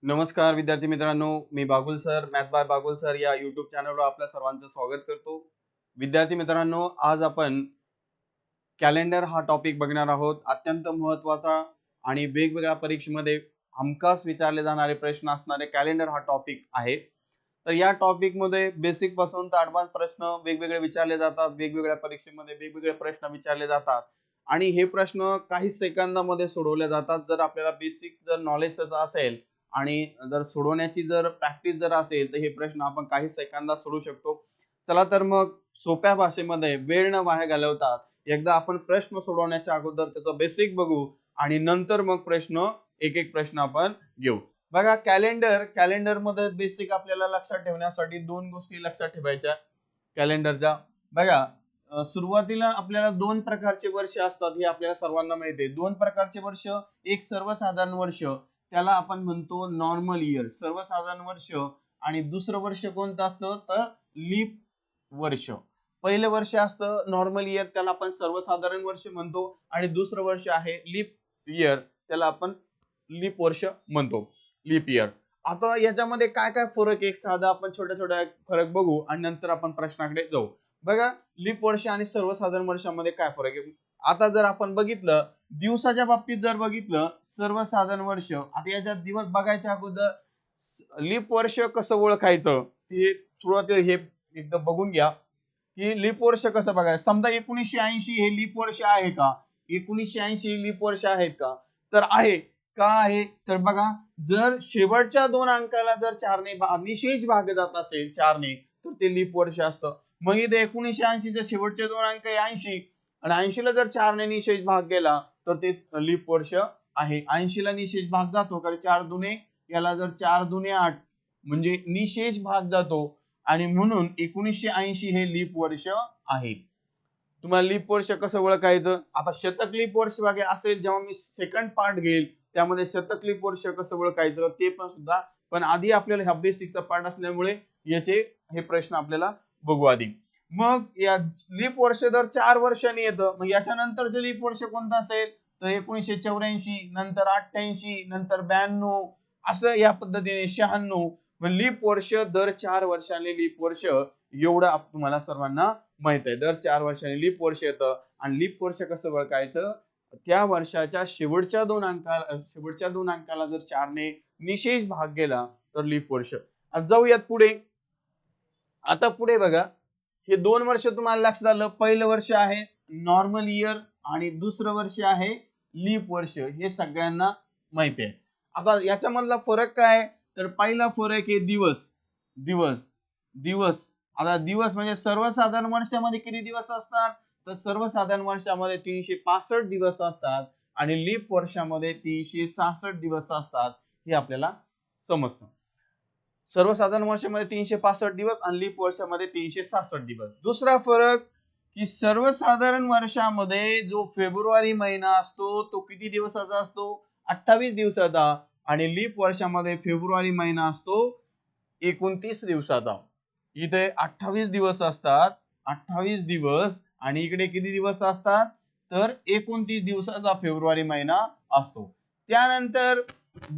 नमस्कार विद्यार्थी मित्रांनो, मी Bagul sir, math by Bagul sir या यूट्यूब चॅनलवर आपल्या सर्वांचं स्वागत करतो. विद्यार्थी मित्रांनो, आज आपण कॅलेंडर हा टॉपिक बघणार आहोत. अत्यंत महत्त्वाचा आणि वेगवेगळ्या परीक्षेमध्ये हमखास विचारले जाणारे प्रश्न असणारे कॅलेंडर हा टॉपिक आहे. तर या टॉपिकमध्ये बेसिक पासून तर ॲडव्हान्स प्रश्न वेगवेगळे विचारले जातात. वेगवेगळ्या परीक्षेमध्ये वेगवेगळे प्रश्न विचारले जातात आणि हे प्रश्न काही सेकंदामध्ये सोडवले जातात. जर आपल्याला बेसिक जर नॉलेज त्याचं असेल आणि जर सोडवण्याची जर प्रॅक्टिस जर असेल तर हे प्रश्न आपण काही सेकंदात सोडवू शकतो. चला तर मग सोप्या भाषेमध्ये वेळ न वाया घालवता एकदा आपण प्रश्न सोडवण्याच्या अगोदर त्याचं बेसिक बघू आणि नंतर मग एक एक प्रश्न आपण घेऊ. बघा, कॅलेंडर मध्ये बेसिक आपल्याला लक्षात ठेवण्यासाठी दोन गोष्टी लक्षात ठेवायच्या कॅलेंडरच्या. बघा, सुरुवातीला आपल्याला दोन प्रकारचे वर्ष असतात हे आपल्याला सर्वांना माहिती आहे. दोन प्रकारचे वर्ष, एक सर्वसाधारण वर्ष त्याला आपण म्हणतो नॉर्मल इयर, सर्वसाधारण वर्ष, आणि दुसरं वर्ष कोणतं असतं तर लीप वर्ष. पहिलं वर्ष असतं नॉर्मल इयर, त्याला आपण सर्वसाधारण वर्ष म्हणतो, आणि दुसरं वर्ष आहे लीप इयर, त्याला आपण लीप वर्ष म्हणतो, लीप इयर. आता याच्यामध्ये काय काय फरक आहे, एक साधा आपण छोट्या छोट्या फरक बघू आणि नंतर आपण प्रश्नाकडे जाऊ. बघा, लीप वर्ष आणि सर्वसाधारण वर्षामध्ये काय फरक आहे. आता जर आपण बघितलं दिवसाच्या बाबतीत, जर बघितलं सर्वसाधारण वर्ष, आता याच्यात दिवस बघायच्या अगोदर लीप वर्ष कसं ओळखायचं हे सुरुवातीला हे एकदा बघून घ्या की लीप वर्ष कसं बघायचं. समजा 1980 हे लीप वर्ष आहे का, 1980 लीप वर्ष आहेत का, तर आहे. का आहे तर बघा, जर शेवटच्या दोन अंकाला जर चारने निशेष भाग जात असेल चारने तर ते लीप वर्ष असतं. मग इथे 1980 चे शेवटचे दोन अंक 80 आणि 80 ला जर चारने निशेष भाग गेला तर ते लीप वर्ष आहे. 80 ला निशेष भाग जातो कारण 4 दुने, याला जर 4 दुने 8 म्हणजे निशेष भाग जातो आणि म्हणून 1980 हे लीप वर्ष आहे. तुम्हाला लीप वर्ष कसं ओळखायचं, आता शतक लीप वर्ष बघा असेल जेव्हा मी सेकंड पार्ट घेईल त्यामध्ये शतक लीप वर्ष कसं ओळखायचं ते पण सुद्धा, पण आधी आपल्याला ह्या बेसिकचा पार्ट असल्यामुळे याचे हे प्रश्न आपल्याला बघू आधी. मग या लीप वर्ष दर 4 वर्षांनी येतं. मग याच्या नंतरचं लीप वर्ष कोणतं असेल तर 1984, नंतर 88, नंतर 92, असं या पद्धतीने 96. मग लीप वर्ष दर 4 वर्षांनी लीप वर्ष, एवढं तुम्हाला सर्वांना माहित आहे. दर 4 वर्षांनी लीप वर्ष येतं. आणि लीप वर्ष कसं ओळखायचं, त्या वर्षाच्या शेवटच्या दोन अंकाला जर 4ने निशेष भाग गेला तर लीप वर्ष. आता जाऊयात पुढे. आता पुढे बघा, हे दोन वर्ष तुम्हाला लक्षात आलं. पहिलं वर्ष आहे नॉर्मल इयर आणि दुसरं वर्ष आहे लीप वर्ष, हे सगळ्यांना माहिती आहे. आता याच्यामधला फरक काय तर पहिला फरक आहे दिवस. दिवस दिवस आता दिवस म्हणजे सर्वसाधारण वर्षामध्ये किती दिवस असतात तर सर्वसाधारण वर्षामध्ये 365 दिवस असतात आणि लीप वर्षामध्ये 366 दिवस असतात, हे आपल्याला समजतं. सर्वसाधारण वर्षामध्ये 365 दिवस आणि लीप वर्षामध्ये 366 दिवस. दुसरा फरक की सर्वसाधारण वर्षामध्ये जो फेब्रुवारी महिना असतो तो किती दिवसाचा असतो 28 दिवसाचा, आणि लीप वर्षामध्ये फेब्रुवारी महिना असतो 29 दिवसाचा. इथे 28 दिवस असतात, 28 दिवस, आणि इकडे किती दिवस असतात तर 29 दिवसाचा फेब्रुवारी महिना असतो. त्यानंतर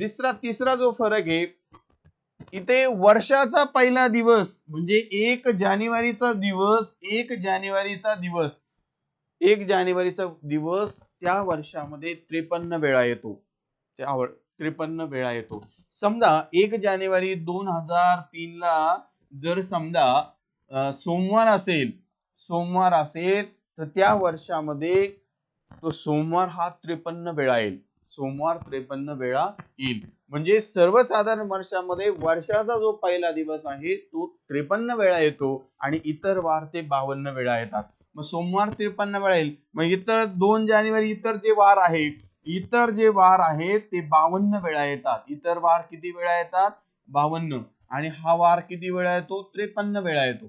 तिसरा जो फरक आहे, इथे वर्षाचा पहिला दिवस म्हणजे 1 जानेवारीचा दिवस त्या वर्षामध्ये 53 वेळा येतो. 53 वेळा येतो. समजा 1 जानेवारी 2003 ला जर समजा सोमवार असेल तर त्या वर्षामध्ये तो सोमवार हा 53 वेळा येईल. सोमवार 53 वेळा येईल. म्हणजे सर्वसाधारण वर्षामध्ये वर्षाचा जो पहिला दिवस आहे तो 53 वेळा येतो आणि इतर वार ते 52 वेळा येतात. मग सोमवार 53 वेळा येईल. मग इतर 2 जानेवारी इतर जे वार आहेत ते 52 वेळा येतात. इतर वार किती वेळा येतात 52, आणि हा वार किती वेळा येतो 53 वेळा येतो.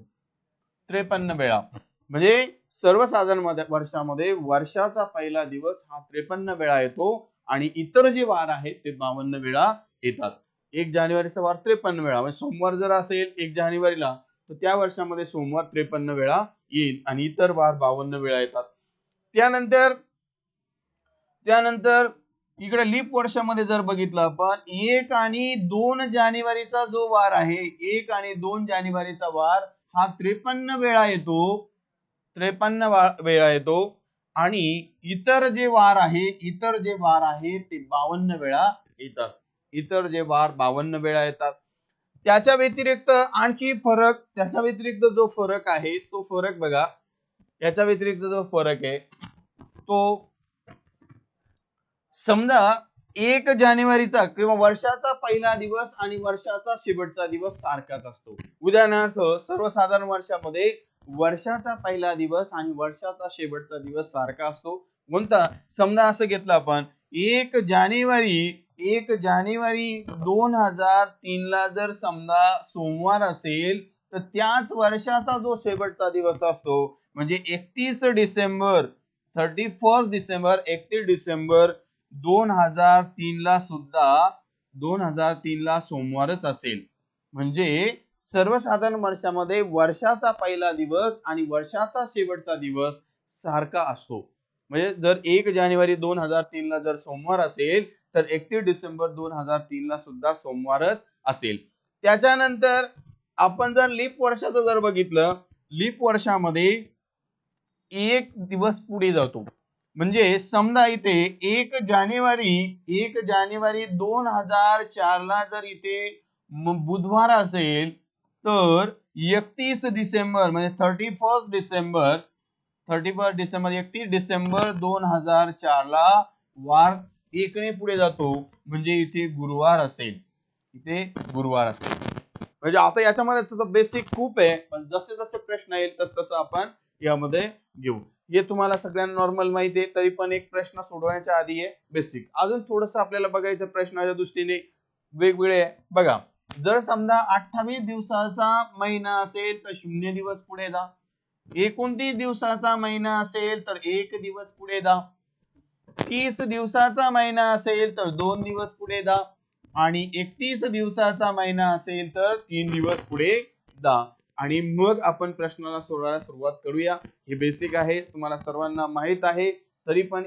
53 वेळा म्हणजे सर्वसाधारण वर्षामध्ये वर्षाचा पहिला दिवस हा 53 वेळा येतो आणि इतर जे वार आहेत ते 52 वेळा येतात. 1 जानेवारीचा वार 53 वेळा, म्हणजे सोमवार जर असेल 1 जानेवारीला तर त्या वर्षामध्ये सोमवार 53 वेळा येईल आणि इतर वार 52 वेळा येतात. त्यानंतर इकडे लीप वर्षामध्ये जर बघितलं आपण 1 आणि 2 जानेवारीचा जो वार आहे, 1 आणि 2 जानेवारीचा वार हा 53 वेळा येतो, 53 वेळा येतो. आणि इतर जे वार आहे ते 52 वेळा येतात. इतर जे वार 52 वेळा येतात. त्याच्या व्यतिरिक्त आणखी फरक, त्याच्या व्यतिरिक्त जो फरक आहे तो फरक बघा. याच्या व्यतिरिक्त जो फरक आहे तो समजा 1 जानेवारीचा किंवा वर्षाचा पहिला दिवस आणि वर्षाचा शेवटचा दिवस सारखाच असतो. उदाहरणार्थ सर्वसाधारण वर्षामध्ये वर्षाचा पहिला दिवस आणि वर्षाचा शेवटचा दिवस सारखा असतो. कोणता? समजा असं घेतलं आपण 1 जानेवारी 2003 ला जर समजा सोमवार असेल तर त्याच वर्षाचा जो शेवटचा दिवस असतो म्हणजे 31 डिसेंबर 31 डिसेंबर 2003 ला सुद्धा 2003 ला सोमवारच असेल. म्हणजे सर्वसाधारण वर्षामध्ये वर्षाचा पहिला दिवस आणि वर्षाचा शेवटचा दिवस सारखा असतो. म्हणजे जर 1 जानेवारी 2003 ला जर सोमवार असेल तर 31 डिसेंबर 2003 ला सुद्धा सोमवारच असेल. त्याच्यानंतर आपण जर लीप वर्षाचं जर बघितलं, लीप वर्षामध्ये 1 दिवस पुढे जातो. म्हणजे समजा इथे 1 जानेवारी 2004 ला जर इथे बुधवार असेल तर 31 डिसेंबर म्हणजे 31 डिसेंबर 31 डिसेंबर 2004 ला वार 1 ने पुढे जातो. म्हणजे इथे गुरुवार असेल. म्हणजे आता याच्यामध्ये बेसिक खूप आहे, पण जसे जसे प्रश्न येईल तसं आपण यामध्ये घेऊ. हे तुम्हाला सगळ्यांना नॉर्मल माहिती आहे, तरी पण एक प्रश्न सोडवण्याच्या आधी आहे बेसिक. अजून थोडस आपल्याला बघायचं प्रश्नाच्या दृष्टीने वेगवेगळे बघा. जर समजा 28 दिवसाचा महिना असेल तर 0 दिवस पुढे जा. 29 दिवसाचा महिना असेल तर 1 दिवस पुढे जा. 30 दिवसाचा महिना असेल तर 2 दिवस पुढे जा. आणि 31 दिवसाचा महिना असेल तर 3 दिवस पुढे जा. आणि मग आपण प्रश्नाला सोडवायला सुरुवात करूया. हे बेसिक आहे, तुम्हाला सर्वांना माहित आहे, तरी पण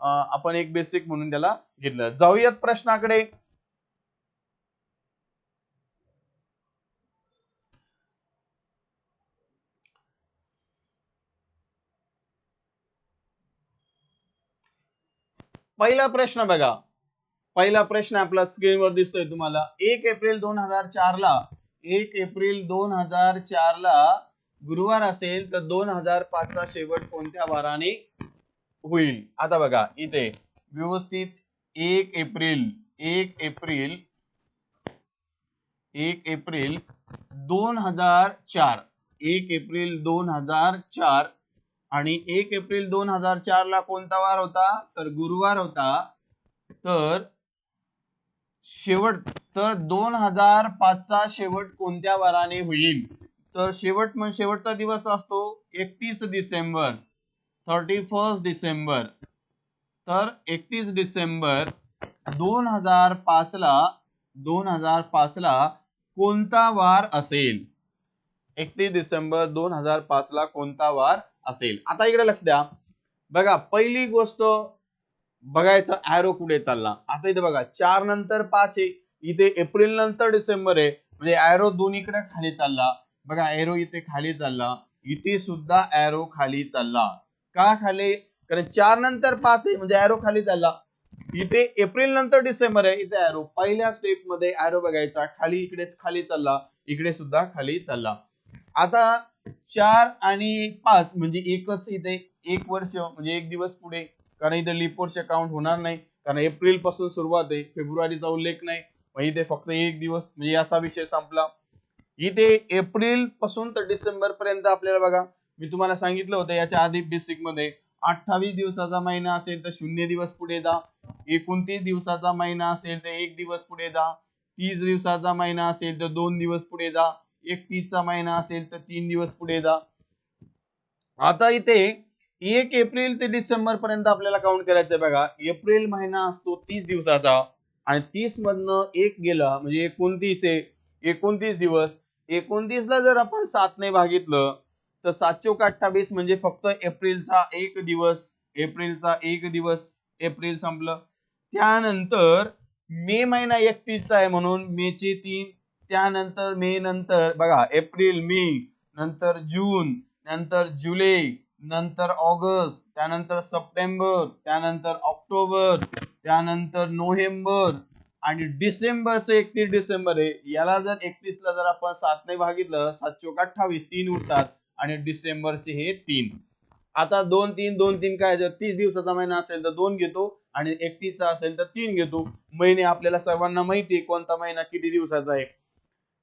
आपण एक बेसिक म्हणून त्याला घेतलं. जाऊयात प्रश्नाकडे. पहिला प्रश्न बघा. पहिला प्रश्न आपला स्क्रीनवर दिसतोय तुम्हाला. 1 एप्रिल 2004 ला गुरुवार असेल तर 2005 चा शेवट कोणत्या वाराने होईल? आता बघा इथे व्यवस्थित 1 एप्रिल 2004 1 एप्रिल 2004 आणि 1 एप्रिल 2004 ला कोणता वार होता? तर गुरुवार होता. तर शेवट 2005 चा शेवट कोणत्या वाराने होईल? तर शेवटचा दिवस असतो 31 डिसेंबर 31 डिसेंबर. तर 31 डिसेंबर 2005 ला कोणता वार असेल? 31 डिसेंबर 2005 ला कोणता वार असेल? आता इकडे लक्ष द्या बघा. पहिली गोष्ट बघायचं ॲरो कुठे चालला. आता इथे बघा 4 नंतर 5 आहे, इथे एप्रिल नंतर डिसेंबर आहे, म्हणजे ॲरो दोन्हीकडे खाली चालला. बघा ॲरो इथे खाली चालला, इथे सुद्धा ॲरो खाली चालला. का खाली? कारण 4 नंतर 5 आहे म्हणजे ॲरो खाली चालला. इथे एप्रिल नंतर डिसेंबर आहे, इथे ॲरो पहिल्या स्टेप मध्ये ॲरो बघायचा खाली, इकडेच खाली चालला, इकडे सुद्धा खाली चालला. आता 4 आणि 5 म्हणजे एकच, इथे 1 वर्ष म्हणजे 1 दिवस पुढे, कारण इथे लीप वर्ष काउंट होणार नाही, कारण एप्रिल पासून सुरुवात आहे, फेब्रुवारीचा उल्लेख नाही, मग इथे फक्त 1 दिवस म्हणजे याचा विषय संपला. इथे एप्रिल पासून तर डिसेंबर पर्यंत आपल्याला बघा मी तुम्हाला सांगितलं होतं याच्या आधी बेसिक मध्ये 28 दिवसाचा महिना असेल तर 0 दिवस पुढे जा. 29 दिवसाचा महिना असेल तर 1 दिवस पुढे जा. 30 दिवसाचा महिना असेल तर 2 दिवस पुढे जा. 31 चा महिना असेल तर 3 दिवस पुढे जा. आता इथे 1 एप्रिल ते डिसेंबर पर्यंत आपल्याला काउंट करायचंय बघा. एप्रिल महिना असतो 30 दिवसाचा आणि 30 मधनं 1 गेला म्हणजे 29 आहे. 29 दिवस. 29 ला जर आपण 7 ने भागितलं तर 7 चोक 28 म्हणजे फक्त एप्रिलचा 1 दिवस. एप्रिल संपलं. त्यानंतर मे महिना 31 आहे म्हणून मेचे 3, त्यानंतर मे नंतर बघा एप्रिल मे, नंतर जून, नंतर जुलै, नंतर ऑगस्ट, त्यानंतर सप्टेंबर, त्यानंतर ऑक्टोबर, त्यानंतर नोव्हेंबर आणि डिसेंबरचं 31 डिसेंबर आहे. याला जर 31 ला जर आपण 7 ने भागितलं 7 चोक 28 3 उरतात आणि डिसेंबरचे हे 3. आता 2-3 काय, जर 30 दिवसाचा महिना असेल तर 2 घेतो आणि 31 चा असेल तर 3 घेतो. महिने आपल्याला सर्वांना माहिती आहे कोणता महिना किती दिवसाचा आहे.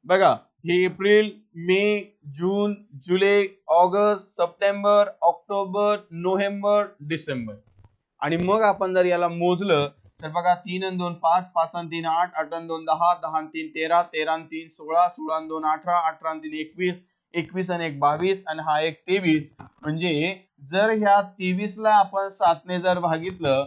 बघा हे एप्रिल, मे, जून, जुलै, ऑगस्ट, सप्टेंबर, ऑक्टोबर, नोव्हेंबर, डिसेंबर. आणि मग आपण जर याला मोजलं तर बघा 3 आणि 2 5, 5 आणि 3 8, 8 आणि 2 10, 10 आणि 3 13, 13 आणि 3 16, 16 आणि 2 18, 18 आणि 3 21, 21 आणि 1 22 आणि हा एक 23. म्हणजे जर ह्या 23 ला आपण 7 ने जर भागितलं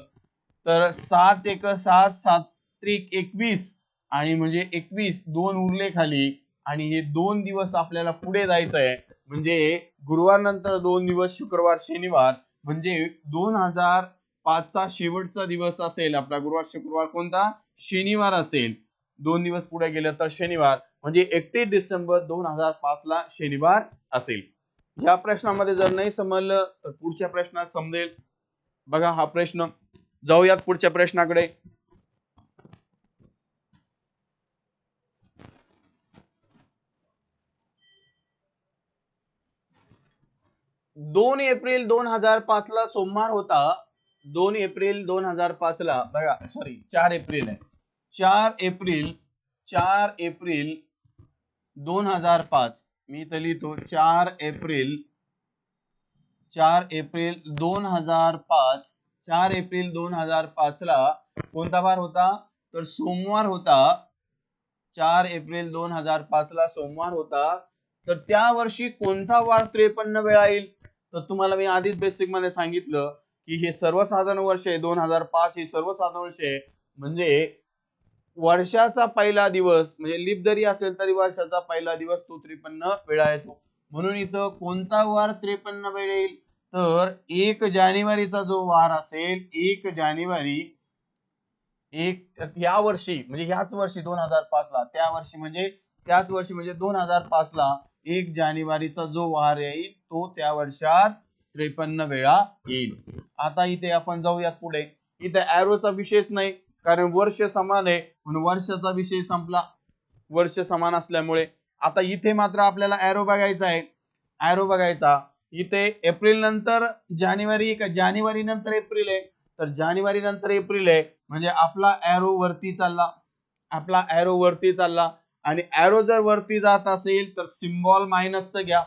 तर 7 1 7, 7 त्रिक 21 आणि म्हणजे 21, 2 उरले खाली आणि हे 2 दिवस आपल्याला पुढे जायचं आहे. म्हणजे गुरुवार नंतर 2 दिवस शुक्रवार शनिवार, म्हणजे 2005 चा शेवटचा दिवस असेल आपला. गुरुवार शुक्रवार कोणता? शनिवार असेल. 2 दिवस पुढे गेलं तर शनिवार, म्हणजे 31 डिसेंबर 2005 ला शनिवार असेल. या प्रश्नामध्ये जर नाही समजलं तर पुढच्या प्रश्नात समजेल. बघा हा प्रश्न, जाऊयात पुढच्या प्रश्नाकडे. 2 एप्रिल 2005 ला सोमवार होता. 2 एप्रिल 2005 ला बघा, सॉरी 4 एप्रिल आहे. 4 एप्रिल 2005, मी इथं लिहितो 4 एप्रिल 2005. 4 एप्रिल 2005 ला कोणता वार होता? तर सोमवार होता. 4 एप्रिल 2005 ला सोमवार होता. तर त्या वर्षी कोणता वार 53 वेळा येईल? तर तुम्हाला मी आधीच बेसिक मध्ये सांगितलं की हे सर्वसाधारण वर्ष आहे. 2005 हे सर्वसाधारण वर्ष आहे. म्हणजे वर्षाचा पहिला दिवस, म्हणजे लीप जरी असेल तरी वर्षाचा पहिला दिवस तो 53 वेळा येतो. म्हणून इथं कोणता वार 53 वेळा येईल? तर 1 जानेवारीचा जो वार असेल, 1 जानेवारी, या वर्षी म्हणजे ह्याच वर्षी 2005 ला, त्या वर्षी म्हणजे त्याच वर्षी म्हणजे 2005 ला 1 जानेवारीचा जो वार येईल तो त्या वर्षात 53 वेळा येईल. आता इथे आपण जाऊयात पुढे. इथे ॲरोचा विषयच नाही कारण वर्ष समान आहे म्हणून वर्षाचा विषय संपला, वर्ष समान असल्यामुळे. आता इथे मात्र आपल्याला ॲरो बघायचा आहे. ॲरो बघायचा इथे एप्रिल नंतर जानेवारी का जानेवारी नंतर एप्रिल आहे, तर जानेवारी नंतर एप्रिल आहे म्हणजे आपला ॲरो वरती चालला. आपला ॲरो वरती चालला आणि ॲरो जर वरती जात असेल तर सिम्बॉल मायनसचं घ्या.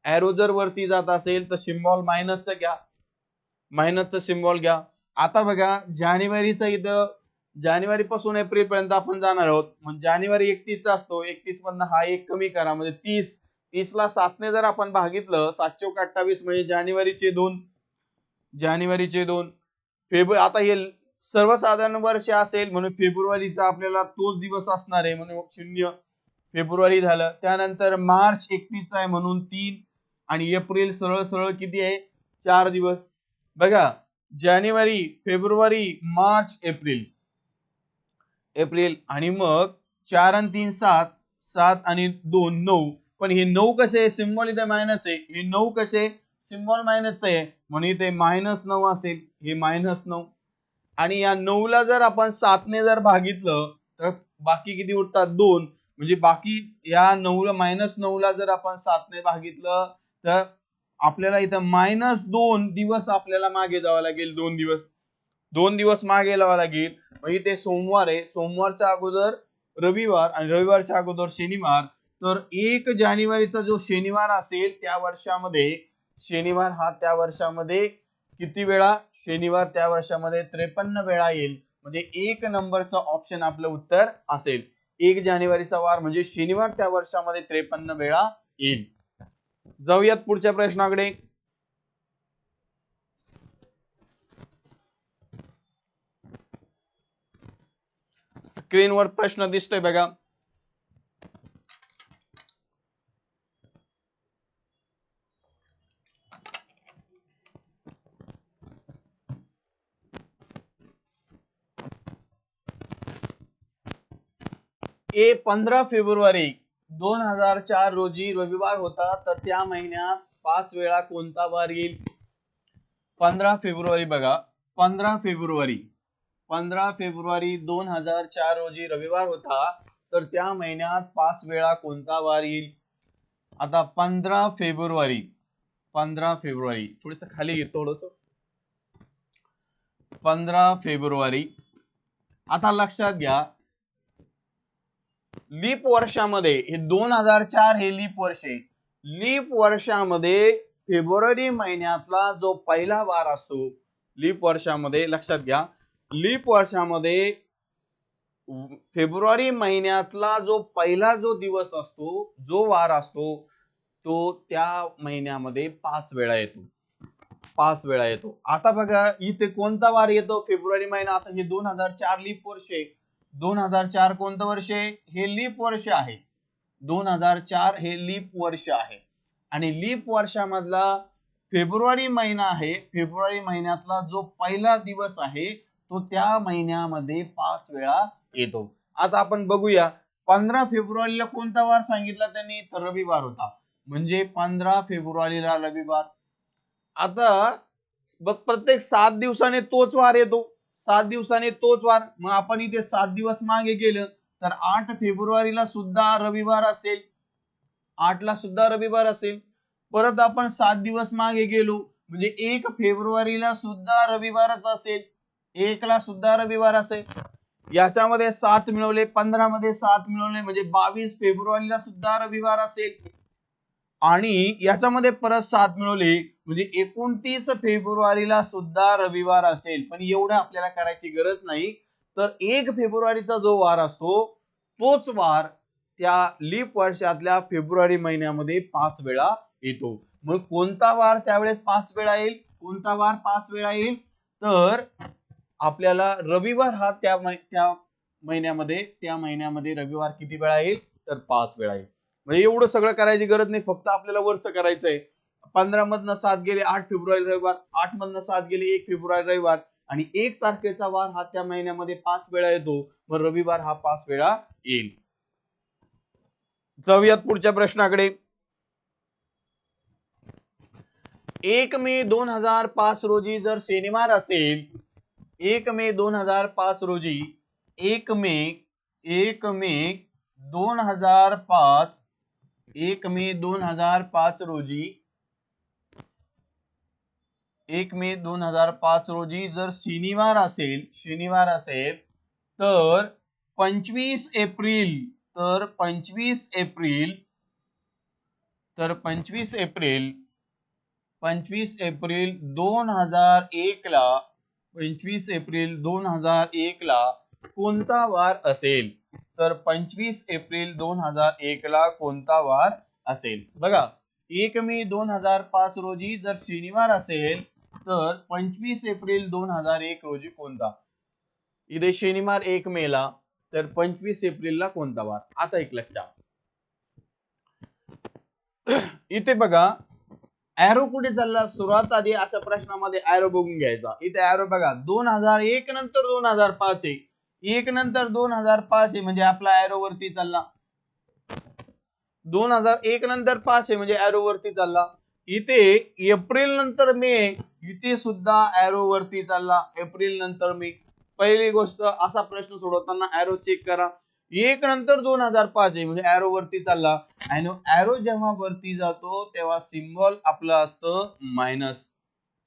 ॲरो जर वरती जात असेल तर सिम्बॉल मायनसचं घ्या. मायनसचं सिम्बॉल घ्या. आता बघा जानेवारीचा इथं जानेवारी पासून एप्रिल पर्यंत आपण जाणार आहोत. म्हणजे जानेवारी 31 चा असतो. 31 मधनं हा एक कमी करा म्हणजे 30. 30 ला 7 ने जर आपण भागितलं 7 चौक 28 म्हणजे जानेवारीचे 2. जानेवारीचे 2. फेब्रुवारी, आता हे सर्वसाधारण वर्ष असेल म्हणून फेब्रुवारीचा आपल्याला तोच दिवस असणार आहे म्हणून 0. फेब्रुवारी झालं. त्यानंतर मार्च 31 आहे म्हणून 3 आणि एप्रिल सरळ सरळ किती आहे? 4 दिवस. बघा जानेवारी, फेब्रुवारी, मार्च, एप्रिल. एप्रिल आणि मग 4 आणि 3 7, 7 आणि 2 9. पण हे 9 कसे? सिम्बॉल इथे मायनस आहे. हे 9 कसे? सिम्बॉल मायनसचं आहे म्हणून इथे -9 असेल. हे -9 आणि या 9 ला जर आपण 7 ने जर भागितलं तर बाकी किती उरतात? 2. म्हणजे बाकी या 9 ला -9 ला जर आपण 7 ने भागितलं तर आपल्याला इथं -2 दिवस आपल्याला मागे जावं लागेल. 2 दिवस मागे लावावं लागेल. म्हणजे ते सोमवार आहे. सोमवारच्या अगोदर रविवार आणि रविवारच्या अगोदर शनिवार. तर 1 जानेवारीचा जो शनिवार असेल त्या वर्षामध्ये, शनिवार हा त्या वर्षामध्ये किती वेळा? शनिवार त्या वर्षामध्ये 53 वेळा येईल. म्हणजे 1 नंबरचं ऑप्शन आपलं उत्तर असेल. 1 जानेवारीचा वार म्हणजे शनिवार त्या वर्षामध्ये 53 वेळा येईल. जाऊयात पुढच्या प्रश्नाकडे. स्क्रीनवर प्रश्न दिसतोय बघा. 15 फेब्रुवारी 2004 रोजी रविवार होता, तर त्या महिन्यात 5 वेळा कोणता वार येईल? 15 फेब्रुवारी बघा, 15 फेब्रुवारी 2004 रोजी रविवार होता, तर त्या महिन्यात 5 वेळा कोणता वार येईल? आता 15 फेब्रुवारी थोडस खाली घेतो, थोडस 15 फेब्रुवारी. आता लक्षात घ्या, लीप वर्षामध्ये हे 2004 हे लीप वर्ष आहे. लीप वर्षामध्ये फेब्रुवारी महिन्यातला जो पहिला वार असतो, लीप वर्षामध्ये लक्षात घ्या, लीप वर्षामध्ये फेब्रुवारी महिन्यातला जो पहिला जो दिवस असतो, जो वार असतो, तो त्या महिन्यामध्ये 5 वेळा येतो. 5 वेळा येतो. आता बघा इथे कोणता वार येतो फेब्रुवारी महिना? आता हे 2004 लीप वर्ष आहे. 2004 कोणतं वर्ष आहे? हे लीप वर्ष आहे. 2004 हे लीप वर्ष आहे. आणि लीप वर्षामधला फेब्रुवारी महिना आहे. फेब्रुवारी महिन्यातला जो पहिला दिवस आहे तो त्या महिन्यामध्ये 5 वेळा येतो. आता आपण बघूया 15 फेब्रुवारीला कोणता वार सांगितला त्यांनी? तर रविवार होता. म्हणजे 15 फेब्रुवारीला रविवार. आता प्रत्येक 7 दिवसाने तोच वार येतो. 7 दिवसाने तोच वार. मग आपण इथे 7 दिवस मागे गेलं तर 8 फेब्रुवारीला सुद्धा रविवार असेल. 8 ला सुद्धा रविवार असेल. परत आपण 7 दिवस मागे गेलो म्हणजे 1 फेब्रुवारीला सुद्धा रविवारच असेल. 1 ला सुद्धा रविवार असेल. याच्यामध्ये 7 मिळवले, 15 मध्ये 7 मिळवले म्हणजे 22 फेब्रुवारीला सुद्धा रविवार असेल. आणि याच्यामध्ये परत 7 मिळवले म्हणजे 29 फेब्रुवारीला सुद्धा रविवार असेल. पण एवढं आपल्याला करायची गरज नाही. तर 1 फेब्रुवारीचा जो वार असतो तोच वार त्या लीप वर्षातल्या फेब्रुवारी महिन्यामध्ये 5 वेळा येतो. मग कोणता वार त्यावेळेस 5 वेळा येईल? कोणता वार 5 वेळा येईल? तर आपल्याला रविवार हा त्या महिन्यामध्ये रविवार किती वेळा येईल? तर 5 वेळा येईल. म्हणजे एवढं सगळं करायची गरज नाही, फक्त आपल्याला वर्ष करायचंय. 15 मधनं 7 गेले 8 फेब्रुवारी रविवार, 8 मधनं 7 गेले 1 फेब्रुवारी रविवार आणि 1 तारखेचा वार हा त्या महिन्यामध्ये 5 वेळा येतो. मग रविवार हा 5 वेळा येईल. जाऊयात पुढच्या प्रश्नाकडे. 1 मे 2005 रोजी जर शनिवार असेल, 1 मे 2005 रोजी 1 मे 2005 1 मे 2005 रोजी 1 मे 2005 रोजी जर शनिवार असेल तर 25 एप्रिल 25 एप्रिल 2001 ला 25 एप्रिल 2001 ला कोणता वार असेल? तर 25 एप्रिल 2001 ला कोणता वार असेल? बघा 1 मे 2005 रोजी जर शनिवार असेल तर 25 एप्रिल 2001 रोजी कोणता? इथे शनिवार 1 मे ला, तर 25 एप्रिल ला कोणता वार? आता एक लक्षात इथे बघा एरो कुठे चालला? सुरुवात आधी अशा प्रश्नामध्ये एरो बघून घ्यायचा. इथे एरो बघा 2001 नंतर 2005 आहे. 1 नंतर 2005 आहे म्हणजे आपला एरो वरती चालला. 2001 नंतर 5 आहे म्हणजे एरो वरती चालला. इथे एप्रिल नंतर मे, इथे सुद्धा एरो वरती चालला. एप्रिल नंतर मे. पहिली गोष्ट असा प्रश्न सोडवताना एरो चेक करा. 1 नंतर 2005 आहे म्हणजे एरो वरती चालला. आणि एरो जेव्हा वरती जातो तेव्हा सिम्बॉल आपलं असतं मायनस.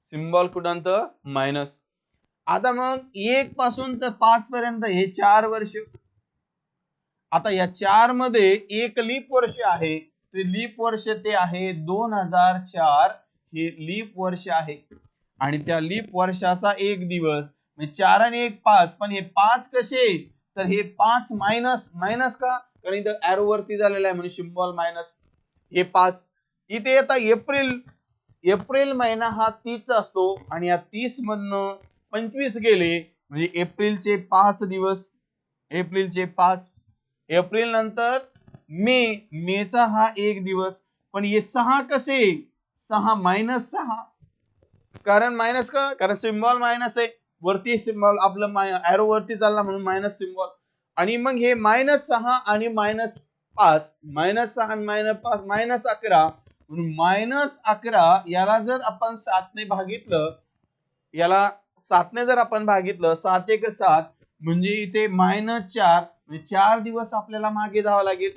सिम्बॉल कुठं? मायनस. आता मग 1 पासून तर 5 पर्यंत हे 4 वर्ष. आता या 4 मध्ये एक लीप वर्ष आहे. ते लीप वर्ष ते आहे 2004. हे लीप वर्ष आहे आणि त्या लीप वर्षाचा एक दिवस म्हणजे 4 आणि 1 5. पण हे 5 कसे? तर हे 5 मायनस का? कारण इथं एरो वरती झालेला आहे म्हणजे सिम्बॉल मायनस. हे 5 इथे येता एप्रिल महिना हा 30 असतो आणि या 30 मधनं 25 गेले म्हणजे एप्रिलचे 5 दिवस. एप्रिलचे 5. एप्रिल नंतर मेचा हा एक दिवस. पण हे 6 कसे? 6 मायनस 6. कारण मायनस का? कारण सिम्बॉल मायनस आहे. वरती सिम्बॉल आपलं एरो वरती चालला म्हणून मायनस सिम्बॉल. आणि मग हे -6 आणि -5, -6 आणि -5 -11, -11 याला जर आपण 7 ने भागितलं, याला 7 ने जर आपण भागितलं, 7 × 7 म्हणजे इथे -4, म्हणजे 4 दिवस आपल्याला मागे जावं लागेल.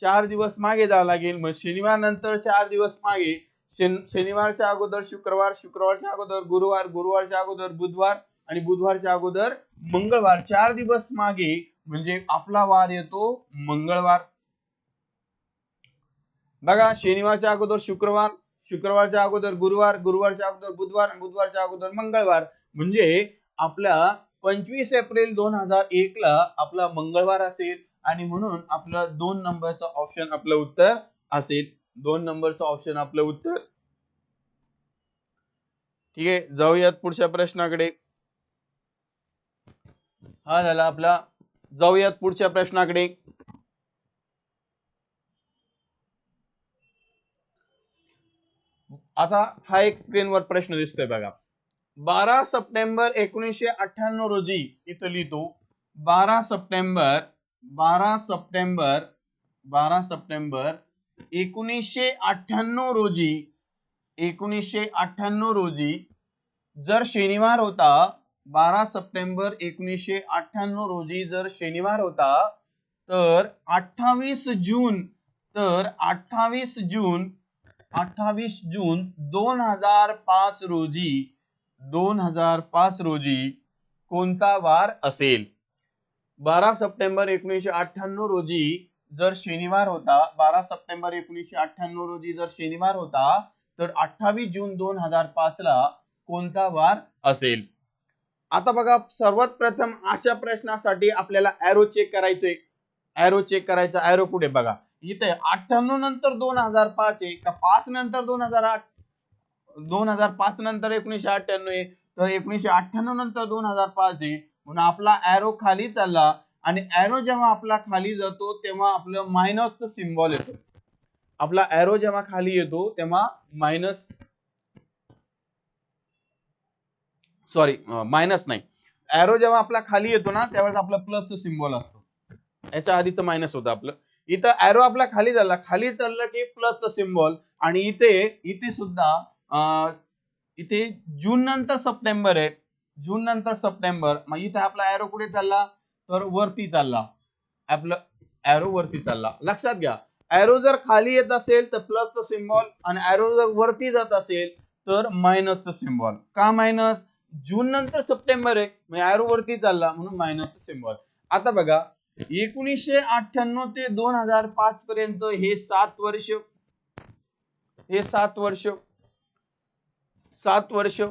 4 दिवस मागे जावं लागेल. मग शनिवार नंतर 4 दिवस मागे, शनिवारच्या अगोदर शुक्रवार, शुक्रवारच्या अगोदर गुरुवार, गुरुवारच्या अगोदर बुधवार आणि बुधवारच्या अगोदर मंगळवार. 4 दिवस मागे म्हणजे आपला वार येतो मंगळवार. बघा, शनिवारच्या अगोदर शुक्रवार, शुक्रवारच्या अगोदर गुरुवार, गुरुवारच्या अगोदर बुधवार, बुधवारच्या अगोदर मंगळवार. म्हणजे आपला 25 एप्रिल 2001 ला आपला मंगळवार असेल आणि म्हणून आपलं 2 नंबरचं ऑप्शन आपलं उत्तर असेल. 2 नंबरचं ऑप्शन आपलं उत्तर. ठीक आहे, जाऊयात पुढच्या प्रश्नाकडे. हा झाला आपला. जाऊयात पुढच्या प्रश्नाकडे. आता हा एक स्क्रीनवर प्रश्न दिसतोय बघा. 12 सप्टेंबर 1998 रोजी, इथं लिहितो 12 सप्टेंबर 1998 रोजी, 1998 रोजी जर शनिवार होता, 12 सप्टेंबर 1998 रोजी जर शनिवार होता, तर 28 जून 2005 रोजी कोणता वार असेल? 12 सप्टेंबर 1998 रोजी जर शनिवार होता, 12 सप्टेंबर 1998 रोजी जर शनिवार होता, तर 28 जून 2005 ला कोणता वार असेल? आता बघा, सर्वात प्रथम अशा प्रश्नासाठी आपल्याला एरो चेक करायचोय. एरो चेक करायचा. एरो कुठे बघा, इथे 98 नंतर 2005 आहे का 5 नंतर 2008, 2005 नंतर 1998 आहे, तर 1998 नंतर 2005 आहे. म्हणून आपला एरो खाली चालला आणि एरो जेव्हा आपला खाली जातो तेव्हा आपलं मायनसचं सिम्बॉल येतो. आपला एरो जेव्हा खाली येतो तेव्हा मायनस नाही, एरो जेव्हा आपला खाली येतो ना त्यावेळेस आपला प्लसचं सिम्बॉल असतो. याच्या आधीचं मायनस होतं आपलं. इथं एरो आपला खाली चालला की प्लसचं सिम्बॉल. आणि इथे सुद्धा इथे जून नंतर सप्टेंबर आहे, जून नंतर सप्टेंबर. मग इथे आपला एरो कुठे चालला, तर वरती चालला. आपलं एरो वरती चालला. लक्षात घ्या, एरो जर खाली येत असेल तर प्लसचं सिम्बॉल आणि एरो जर वरती जात असेल तर मायनसचं सिम्बॉल. का मायनस? जून नंतर सप्टेंबर आहे, म्हणजे एरो वरती चालला म्हणून मायनसचं सिम्बॉल. आता बघा, 1998 ते 2005 पर्यंत हे 7 वर्ष.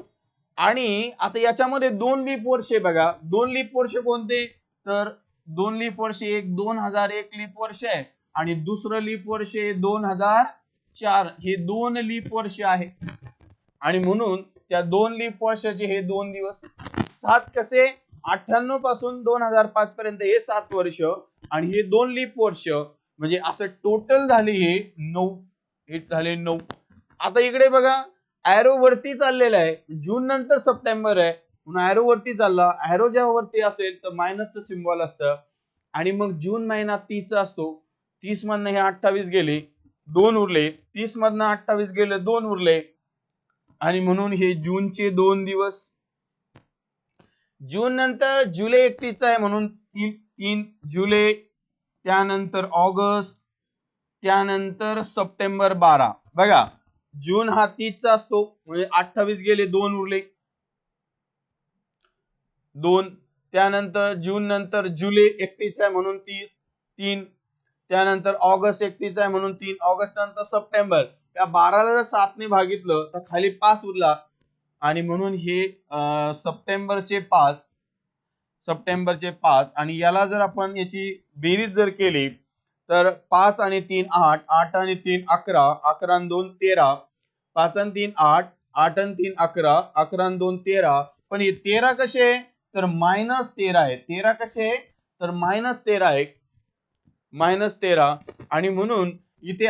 आणि आता याच्यामध्ये 2 लीप वर्ष आहे बघा. 2 लीप वर्ष कोणते? तर 2 लीप वर्ष, एक 2001 लीप वर्ष आहे आणि दुसरं लीप वर्ष 2004. हे 2 लीप वर्ष आहे आणि म्हणून त्या 2 लीप वर्षाचे हे 2 दिवस. 7 कसे? 98 पासून 2005 पर्यंत हे 7 वर्ष आणि हे 2 लीप वर्ष, म्हणजे असं टोटल झाले हे 9. हे झाले 9. आता इकडे बघा, एरो वरती चाललेला आहे. जून नंतर सप्टेंबर आहे म्हणून एरो वरती चालला. एरो जेव्हा वरती असेल तर मायनसचं सिम्बॉल असतं. आणि मग जून महिना 30 चा असतो. 30 मधनं हे 28 गेले, 2 उरले. 30 मधनं 28 गेले, 2 उरले. आणि म्हणून हे जूनचे 2 दिवस. जून नंतर जुलै 31 आहे म्हणून 3 जुलै, त्यानंतर ऑगस्ट, त्यानंतर सप्टेंबर 12. बघा, जून हा 30 चा असतो म्हणजे 28 गेले, 2 उरले, 2. त्यानंतर जून नंतर जुलै 31 आहे म्हणून 3. त्यानंतर ऑगस्ट 31 आहे म्हणून 3. ऑगस्ट नंतर सप्टेंबर. या 12ला जर 7 ने भागितलं तर खाली 5 उरला आणि म्हणून हे सप्टेंबरचे 5. आणि याला जर आपण याची बेरीज जर केली तर 5 आणि 3 8, 8 आणि 3 11, 11 आणि 2 13, 5 आणि 3 8, 8 आणि 3 11, 11 आणि 2 13. पण हे 13 कसे? तर -13 आहे. 13 कसे? तर -13 आहे, -13. आणि म्हणून इथे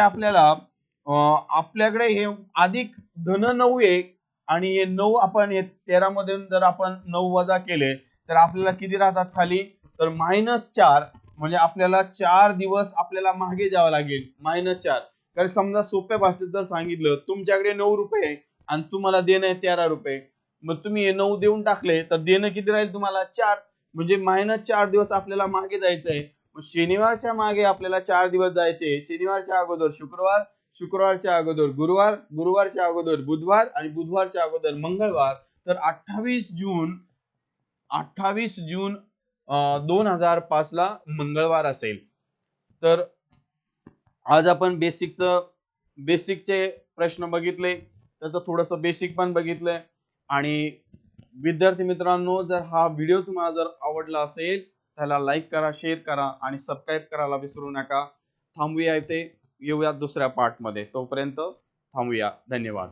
आपल्याकडे हे अधिक धन 9 आहे आणि हे 9 आपण हे 13 मधून जर आपण 9 वजा केले तर आपल्याला किती राहतात खाली? तर -4 म्हणजे आपल्याला 4 दिवस आपल्याला मागे जावं लागेल. -4 तर समजा सोप्या भाषेत जर सांगितलं तुमच्याकडे 9 रुपये आहे आणि तुम्हाला देणं आहे 13 रुपये, मग तुम्ही हे 9 देऊन टाकले तर देणं किती राहील तुम्हाला 4, म्हणजे -4 दिवस आपल्याला मागे जायचंय. मग शनिवारच्या मागे आपल्याला 4 दिवस जायचे. शनिवारच्या अगोदर शुक्रवार, शुक्रवारच्या अगोदर गुरुवार, गुरुवारच्या अगोदर बुधवार आणि बुधवारच्या अगोदर मंगळवार. तर 28 जून 2005 ला मंगळवार असेल. तर आज आपण बेसिकचे प्रश्न बघितले, त्याचं थोडंसं बेसिक पण बघितलंय. आणि विद्यार्थी मित्रांनो, जर हा व्हिडिओ तुम्हाला जर आवडला असेल त्याला लाईक करा, शेअर करा आणि सबस्क्राईब करायला विसरू नका. थांबूया इथे, येऊया दुसऱ्या पार्टमध्ये. तोपर्यंत थांबूया. धन्यवाद.